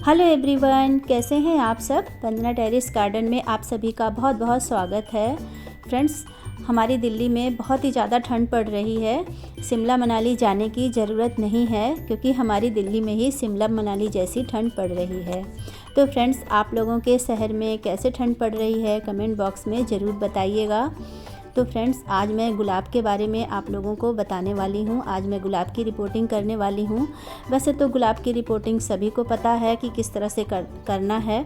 Hello everyone, कैसे हैं आप सब। वंदना टेरेस गार्डन में आप सभी का बहुत बहुत स्वागत है। फ्रेंड्स, हमारी दिल्ली में बहुत ही ज़्यादा ठंड पड़ रही है। शिमला मनाली जाने की ज़रूरत नहीं है क्योंकि हमारी दिल्ली में ही शिमला मनाली जैसी ठंड पड़ रही है। तो फ्रेंड्स, आप लोगों के शहर में कैसे ठंड पड़ रही है कमेंट बॉक्स में ज़रूर बताइएगा। तो फ्रेंड्स, आज मैं गुलाब के बारे में आप लोगों को बताने वाली हूँ। आज मैं गुलाब की रिपोर्टिंग करने वाली हूँ। वैसे तो गुलाब की रिपोर्टिंग सभी को पता है कि किस तरह से करना है,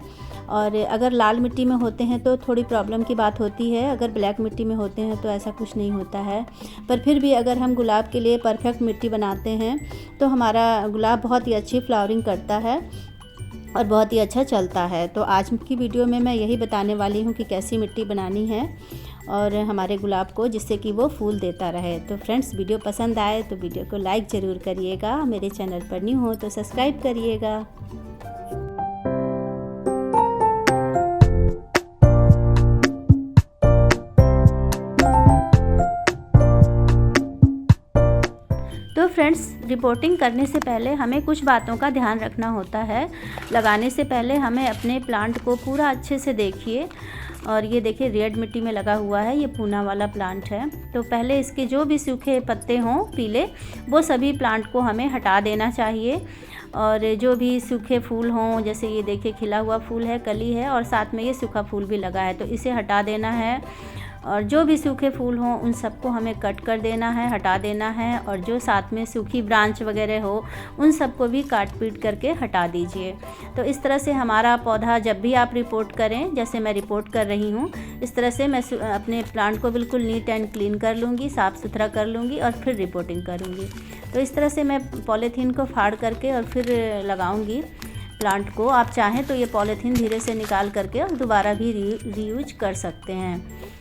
और अगर लाल मिट्टी में होते हैं तो थोड़ी प्रॉब्लम की बात होती है, अगर ब्लैक मिट्टी में होते हैं तो ऐसा कुछ नहीं होता है। पर फिर भी अगर हम गुलाब के लिए परफेक्ट मिट्टी बनाते हैं तो हमारा गुलाब बहुत ही अच्छी फ्लावरिंग करता है और बहुत ही अच्छा चलता है। तो आज की वीडियो में मैं यही बताने वाली हूँ कि कैसी मिट्टी बनानी है और हमारे गुलाब को, जिससे कि वो फूल देता रहे। तो फ्रेंड्स, वीडियो पसंद आए तो वीडियो को लाइक ज़रूर करिएगा। मेरे चैनल पर न्यू हो तो सब्सक्राइब करिएगा। तो फ्रेंड्स, रिपोर्टिंग करने से पहले हमें कुछ बातों का ध्यान रखना होता है। लगाने से पहले हमें अपने प्लांट को पूरा अच्छे से देखिए। और ये देखिए, रेड मिट्टी में लगा हुआ है, ये पूना वाला प्लांट है। तो पहले इसके जो भी सूखे पत्ते हों पीले, वो सभी प्लांट को हमें हटा देना चाहिए। और जो भी सूखे फूल हों, जैसे ये देखिए खिला हुआ फूल है, कली है और साथ में ये सूखा फूल भी लगा है, तो इसे हटा देना है। और जो भी सूखे फूल हों उन सबको हमें कट कर देना है, हटा देना है। और जो साथ में सूखी ब्रांच वगैरह हो उन सबको भी काट पीट करके हटा दीजिए। तो इस तरह से हमारा पौधा, जब भी आप रिपोर्ट करें, जैसे मैं रिपोर्ट कर रही हूँ, इस तरह से मैं अपने प्लांट को बिल्कुल नीट एंड क्लीन कर लूँगी, साफ़ सुथरा कर लूँगी और फिर रिपोर्टिंग करूँगी। तो इस तरह से मैं पॉलीथीन को फाड़ करके और फिर लगाऊँगी प्लांट को। आप चाहें तो ये पॉलीथीन धीरे से निकाल करके और दोबारा भी रीयूज कर सकते हैं।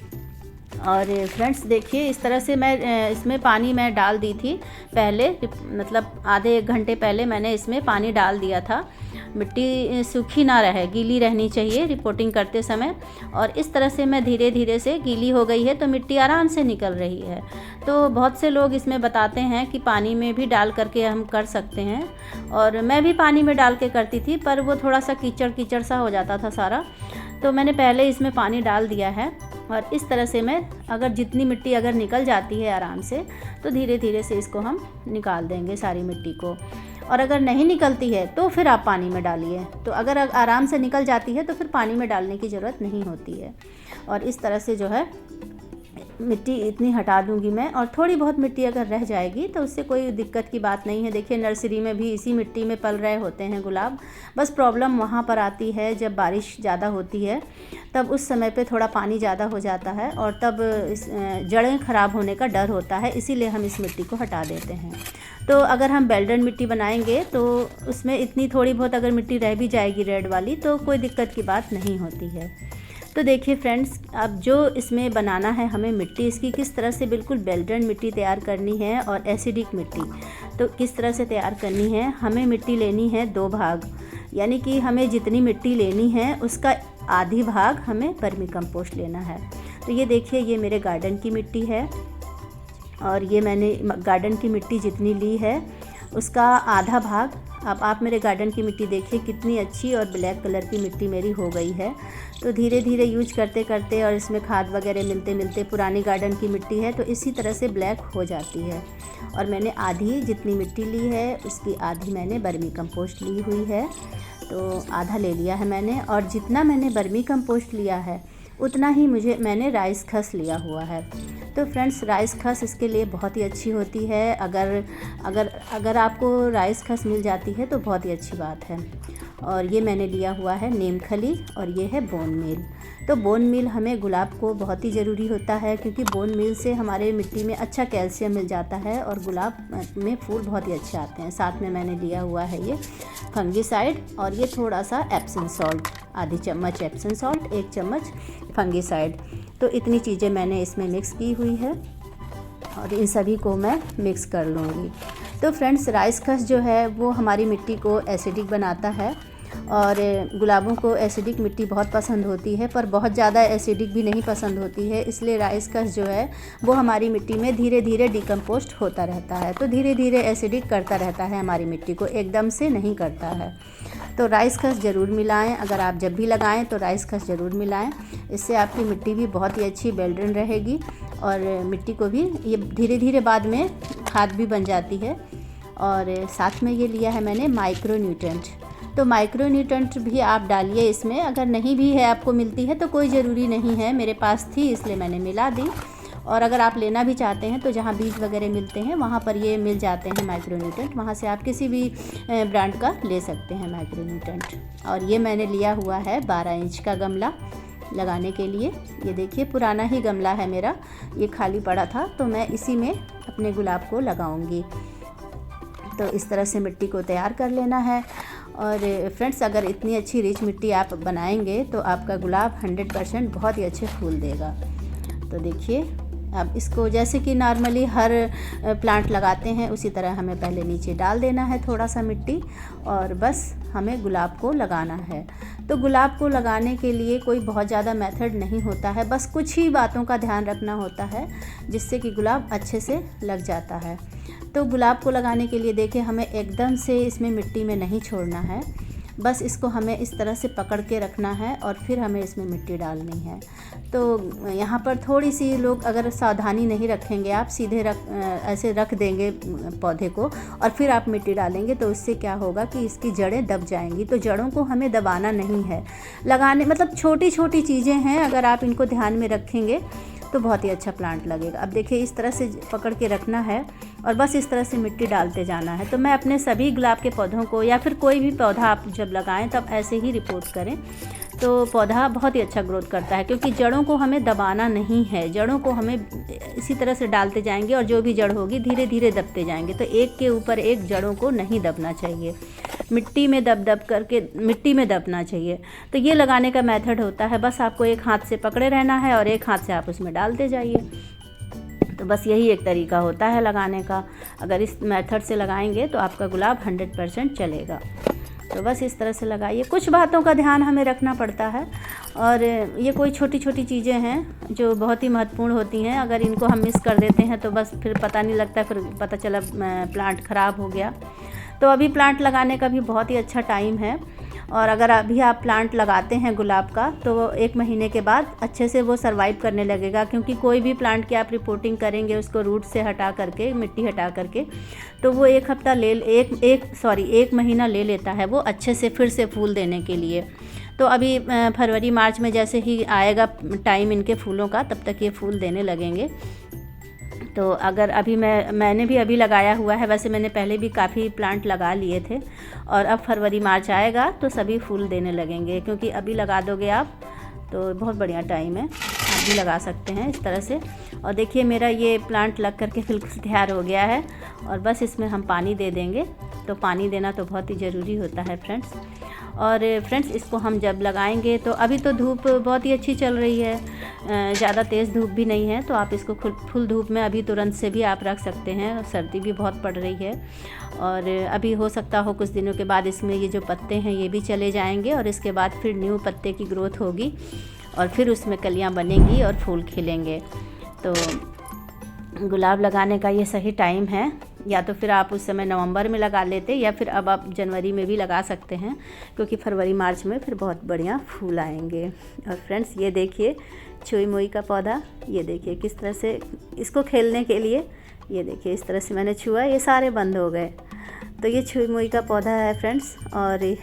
और फ्रेंड्स देखिए, इस तरह से मैं इसमें पानी मैं डाल दी थी पहले, मतलब आधे एक घंटे पहले मैंने इसमें पानी डाल दिया था। मिट्टी सूखी ना रहे, गीली रहनी चाहिए रिपोर्टिंग करते समय। और इस तरह से मैं धीरे धीरे से गीली हो गई है तो मिट्टी आराम से निकल रही है। तो बहुत से लोग इसमें बताते हैं कि पानी में भी डाल करके हम कर सकते हैं, और मैं भी पानी में डाल के करती थी, पर वो थोड़ा सा कीचड़ कीचड़ सा हो जाता था सारा। तो मैंने पहले इसमें पानी डाल दिया है। और इस तरह से मैं, अगर जितनी मिट्टी अगर निकल जाती है आराम से, तो धीरे धीरे से इसको हम निकाल देंगे सारी मिट्टी को। और अगर नहीं निकलती है तो फिर आप पानी में डालिए। तो अगर आराम से निकल जाती है तो फिर पानी में डालने की ज़रूरत नहीं होती है। और इस तरह से जो है मिट्टी इतनी हटा दूंगी मैं, और थोड़ी बहुत मिट्टी अगर रह जाएगी तो उससे कोई दिक्कत की बात नहीं है। देखिए, नर्सरी में भी इसी मिट्टी में पल रहे होते हैं गुलाब। बस प्रॉब्लम वहाँ पर आती है जब बारिश ज़्यादा होती है, तब उस समय पे थोड़ा पानी ज़्यादा हो जाता है और तब जड़ें ख़राब होने का डर होता है, इसीलिए हम इस मिट्टी को हटा देते हैं। तो अगर हम बेल्डन मिट्टी बनाएंगे तो उसमें इतनी थोड़ी बहुत अगर मिट्टी रह भी जाएगी रेड वाली, तो कोई दिक्कत की बात नहीं होती है। तो देखिए फ्रेंड्स, अब जो इसमें बनाना है हमें मिट्टी, इसकी किस तरह से बिल्कुल बेल्डन मिट्टी तैयार करनी है और एसिडिक मिट्टी तो किस तरह से तैयार करनी है। हमें मिट्टी लेनी है 2 भाग, यानी कि हमें जितनी मिट्टी लेनी है उसका आधी भाग हमें वर्मी कंपोस्ट लेना है। तो ये देखिए, ये मेरे गार्डन की मिट्टी है, और ये मैंने गार्डन की मिट्टी जितनी ली है उसका आधा भाग। अब आप मेरे गार्डन की मिट्टी देखिए कितनी अच्छी और ब्लैक कलर की मिट्टी मेरी हो गई है। तो धीरे धीरे यूज करते करते और इसमें खाद वगैरह मिलते मिलते, पुरानी गार्डन की मिट्टी है तो इसी तरह से ब्लैक हो जाती है। और मैंने आधी जितनी मिट्टी ली है उसकी आधी मैंने वर्मी कंपोस्ट ली हुई है, तो आधा ले लिया है मैंने। और जितना मैंने वर्मी कंपोस्ट लिया है उतना ही मैंने राइस खस लिया हुआ है। तो फ्रेंड्स, राइस खस इसके लिए बहुत ही अच्छी होती है। अगर आपको राइस खस मिल जाती है तो बहुत ही अच्छी बात है। और ये मैंने लिया हुआ है नीम खली, और ये है बोन मील। तो बोन मील हमें गुलाब को बहुत ही ज़रूरी होता है, क्योंकि बोन मील से हमारे मिट्टी में अच्छा कैल्शियम मिल जाता है और गुलाब में फूल बहुत ही अच्छे आते हैं। साथ में मैंने लिया हुआ है ये फंगीसाइड, और ये थोड़ा सा एप्सम सॉल्ट, आधी चम्मच एप्सम सॉल्ट, 1 चम्मच फंगीसाइड। तो इतनी चीज़ें मैंने इसमें मिक्स की हुई है और इन सभी को मैं मिक्स कर लूँगी। तो फ्रेंड्स, राइस खस जो है वो हमारी मिट्टी को एसिडिक बनाता है, और गुलाबों को एसिडिक मिट्टी बहुत पसंद होती है, पर बहुत ज़्यादा एसिडिक भी नहीं पसंद होती है। इसलिए राइस कस जो है वो हमारी मिट्टी में धीरे धीरे डिकम्पोस्ट होता रहता है, तो धीरे धीरे एसिडिक करता रहता है हमारी मिट्टी को, एकदम से नहीं करता है। तो राइस खस ज़रूर मिलाएं। अगर आप जब भी लगाएं तो राइस खस ज़रूर मिलाएं। इससे आपकी मिट्टी भी बहुत ही अच्छी वेल रहेगी और मिट्टी को भी ये धीरे धीरे बाद में खाद भी बन जाती है। और साथ में ये लिया है मैंने माइक्रो न्यूट्रेंट। तो माइक्रो न्यूट्रेंट भी आप डालिए इसमें। अगर नहीं भी है आपको मिलती है तो कोई ज़रूरी नहीं है, मेरे पास थी इसलिए मैंने मिला दी। और अगर आप लेना भी चाहते हैं तो जहाँ बीज वगैरह मिलते हैं वहाँ पर ये मिल जाते हैं माइक्रो न्यूट्रेंट, वहाँ से आप किसी भी ब्रांड का ले सकते हैं माइक्रो न्यूट्रेंट। और ये मैंने लिया हुआ है 12 इंच का गमला लगाने के लिए। ये देखिए पुराना ही गमला है मेरा, ये खाली पड़ा था तो मैं इसी में अपने गुलाब को लगाऊंगी। तो इस तरह से मिट्टी को तैयार कर लेना है। और फ्रेंड्स, अगर इतनी अच्छी रिच मिट्टी आप बनाएंगे तो आपका गुलाब 100% बहुत ही अच्छे फूल देगा। तो देखिए अब इसको जैसे कि नॉर्मली हर प्लांट लगाते हैं उसी तरह हमें पहले नीचे डाल देना है थोड़ा सा मिट्टी, और बस हमें गुलाब को लगाना है। तो गुलाब को लगाने के लिए कोई बहुत ज़्यादा मेथड नहीं होता है, बस कुछ ही बातों का ध्यान रखना होता है जिससे कि गुलाब अच्छे से लग जाता है। तो गुलाब को लगाने के लिए देखिए हमें एकदम से इसमें मिट्टी में नहीं छोड़ना है, बस इसको हमें इस तरह से पकड़ के रखना है और फिर हमें इसमें मिट्टी डालनी है। तो यहाँ पर थोड़ी सी लोग अगर सावधानी नहीं रखेंगे, आप सीधे ऐसे रख देंगे पौधे को और फिर आप मिट्टी डालेंगे तो इससे क्या होगा कि इसकी जड़ें दब जाएंगी। तो जड़ों को हमें दबाना नहीं है, लगाने मतलब छोटी छोटी चीज़ें हैं, अगर आप इनको ध्यान में रखेंगे तो बहुत ही अच्छा प्लांट लगेगा। अब देखिए इस तरह से पकड़ के रखना है और बस इस तरह से मिट्टी डालते जाना है। तो मैं अपने सभी गुलाब के पौधों को या फिर कोई भी पौधा आप जब लगाएं तब ऐसे ही रिपोर्ट करें, तो पौधा बहुत ही अच्छा ग्रोथ करता है, क्योंकि जड़ों को हमें दबाना नहीं है, जड़ों को हमें इसी तरह से डालते जाएंगे और जो भी जड़ होगी धीरे धीरे दबते जाएंगे। तो एक के ऊपर एक जड़ों को नहीं दबना चाहिए, मिट्टी में दब करके मिट्टी में दबना चाहिए। तो ये लगाने का मेथड होता है, बस आपको एक हाथ से पकड़े रहना है और एक हाथ से आप उसमें डालते जाइए। तो बस यही एक तरीका होता है लगाने का। अगर इस मेथड से लगाएंगे तो आपका गुलाब 100% चलेगा। तो बस इस तरह से लगाइए। कुछ बातों का ध्यान हमें रखना पड़ता है और ये कोई छोटी छोटी चीज़ें हैं जो बहुत ही महत्वपूर्ण होती हैं। अगर इनको हम मिस कर देते हैं तो बस फिर पता नहीं लगता, फिर पता चला प्लांट ख़राब हो गया। तो अभी प्लांट लगाने का भी बहुत ही अच्छा टाइम है, और अगर अभी आप प्लांट लगाते हैं गुलाब का तो 1 महीने के बाद अच्छे से वो सर्वाइव करने लगेगा, क्योंकि कोई भी प्लांट की आप रिपोर्टिंग करेंगे उसको रूट से हटा करके, मिट्टी हटा करके, तो वो 1 महीना ले लेता है वो अच्छे से फिर से फूल देने के लिए। तो अभी फरवरी मार्च में जैसे ही आएगा टाइम इनके फूलों का, तब तक ये फूल देने लगेंगे। तो अगर अभी मैंने भी अभी लगाया हुआ है, वैसे मैंने पहले भी काफ़ी प्लांट लगा लिए थे, और अब फरवरी मार्च आएगा तो सभी फूल देने लगेंगे, क्योंकि अभी लगा दोगे आप तो बहुत बढ़िया टाइम है, आप भी लगा सकते हैं इस तरह से। और देखिए मेरा ये प्लांट लग करके बिल्कुल तैयार हो गया है, और बस इसमें हम पानी दे देंगे। तो पानी देना तो बहुत ही ज़रूरी होता है फ्रेंड्स। और फ्रेंड्स इसको हम जब लगाएंगे तो अभी तो धूप बहुत ही अच्छी चल रही है, ज़्यादा तेज़ धूप भी नहीं है, तो आप इसको फुल धूप में अभी तुरंत से भी आप रख सकते हैं। सर्दी भी बहुत पड़ रही है, और अभी हो सकता हो कुछ दिनों के बाद इसमें ये जो पत्ते हैं ये भी चले जाएंगे, और इसके बाद फिर न्यू पत्ते की ग्रोथ होगी और फिर उसमें कलियाँ बनेंगी और फूल खिलेंगे। तो गुलाब लगाने का ये सही टाइम है, या तो फिर आप उस समय नवंबर में लगा लेते, या फिर अब आप जनवरी में भी लगा सकते हैं, क्योंकि फरवरी मार्च में फिर बहुत बढ़िया फूल आएंगे। और फ्रेंड्स ये देखिए छुई मुई का पौधा, ये देखिए किस तरह से इसको खेलने के लिए, ये देखिए इस तरह से मैंने छुआ, ये सारे बंद हो गए। तो ये छुई मुई का पौधा है फ्रेंड्स, और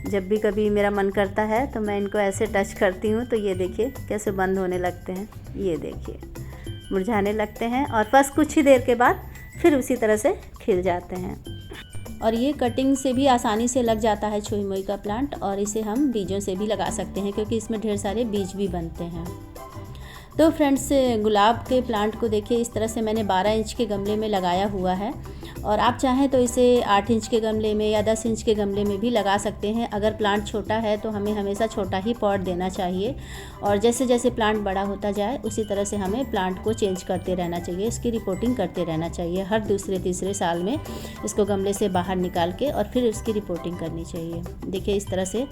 जब भी कभी मेरा मन करता है तो मैं इनको ऐसे टच करती हूँ तो ये देखिए कैसे बंद होने लगते हैं, ये देखिए मुरझाने लगते हैं, और बस कुछ ही देर के बाद फिर उसी तरह से खिल जाते हैं। और ये कटिंग से भी आसानी से लग जाता है छुई मुई का प्लांट, और इसे हम बीजों से भी लगा सकते हैं, क्योंकि इसमें ढेर सारे बीज भी बनते हैं। तो फ्रेंड्स गुलाब के प्लांट को देखिए इस तरह से मैंने 12 इंच के गमले में लगाया हुआ है, और आप चाहें तो इसे 8 इंच के गमले में या 10 इंच के गमले में भी लगा सकते हैं। अगर प्लांट छोटा है तो हमें हमेशा छोटा ही पॉट देना चाहिए, और जैसे जैसे प्लांट बड़ा होता जाए उसी तरह से हमें प्लांट को चेंज करते रहना चाहिए, इसकी रिपोर्टिंग करते रहना चाहिए। हर दूसरे तीसरे साल में इसको गमले से बाहर निकाल के और फिर उसकी रिपोर्टिंग करनी चाहिए। देखिए इस तरह से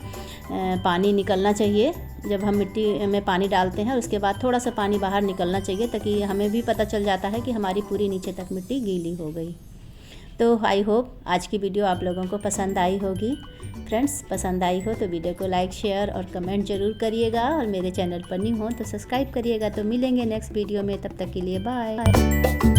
पानी निकलना चाहिए जब हम मिट्टी में पानी डालते हैं, उसके बाद थोड़ा सा पानी बाहर निकलना चाहिए, ताकि हमें भी पता चल जाता है कि हमारी पूरी नीचे तक मिट्टी गीली हो गई। तो आई होप आज की वीडियो आप लोगों को पसंद आई होगी। फ्रेंड्स, पसंद आई हो तो वीडियो को लाइक, शेयर और कमेंट ज़रूर करिएगा, और मेरे चैनल पर न्यू हो तो सब्सक्राइब करिएगा। तो मिलेंगे नेक्स्ट वीडियो में, तब तक के लिए बाय।